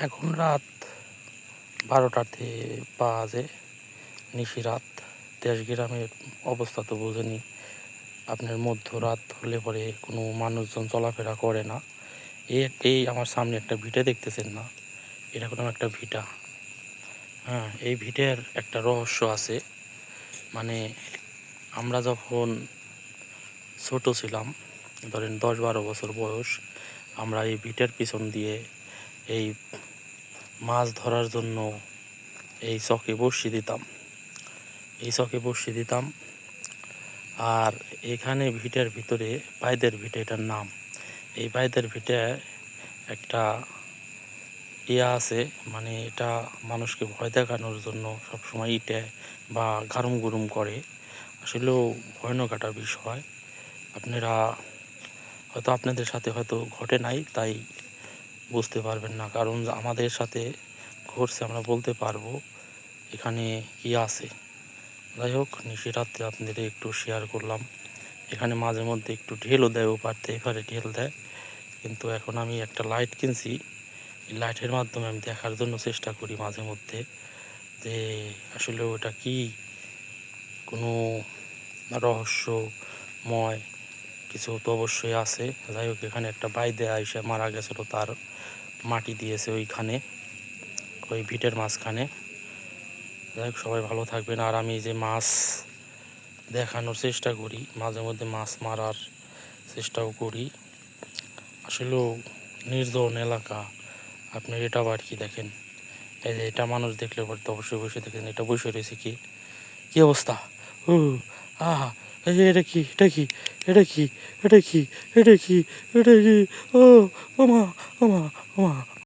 এখন রাত 12টাতে বাজে, নিশিরাত। দেশ গ্রামের অবস্থা তো বোঝেনি, আপনার মধ্যরাত হলে পরে কোনো মানুষজন চলাফেরা করে না। এই আমার সামনে একটা ভিটে দেখতেছেন না, এটা কোনো একটা ভিটা। হ্যাঁ, এই ভিটের একটা রহস্য আছে। মানে আমরা যখন ছোট ছিলাম, ধরেন 10-12 বছর বয়স, আমরা এই ভিটের পিছন দিয়ে এই মাছ ধরার জন্য এই চকে বড়শি দিতাম। আর এখানে ভিটের ভিতরে বাইদের ভিটে, এটার নাম। এই বাইদের ভিটে একটা আছে, মানে এটা মানুষকে ভয় দেখানোর জন্য সবসময় ইটে বা গারুম গুরুম করে। আসলেও ভয়ানক একটা বিষয়। আপনারা হয়তো, আপনাদের সাথে হয়তো ঘটে নাই, তাই বুঝতে পারবেন না। কারণ আমাদের সাথে ঘটছে, আমরা বলতে পারবো এখানে কি আছে। যাই হোক, নিশিরাত্রে আপনাদের একটু শেয়ার করলাম। এখানে মাঝে মধ্যে একটু ঢেলও দেয়, ওপারতে এপারে ঢেল দেয়। কিন্তু এখন আমি একটা লাইট কিনছি, এই লাইটের মাধ্যমে আমি দেখার জন্য চেষ্টা করি মাঝে মধ্যে যে আসলে ওটা কি, কোনো রহস্যময় কিছু তো অবশ্যই আছে। যাই হোক, এখানে একটা বাইদে আইসা মারা গেছিলো, তার মাটি দিয়েছে ওইখানে, ওই ভিটের মাঝখানে। যাই হোক, সবাই ভালো থাকবেন। আর আমি যে মাছ দেখানোর চেষ্টা করি, মাঝে মধ্যে মাছ মারার চেষ্টাও করি। আসলেও নির্জন এলাকা। আপনি এটা আবার কি দেখেন, এই যে এটা মানুষ দেখলে পরে তো অবশ্যই বসে দেখেন, এটা বসে রয়েছে কি, কি অবস্থা! ও আহা, এই যে এটা কি, এটা কি, এটা কি, এটা কি, এটা কি, এটা কি! ও ওমা, ওমা, ওমা!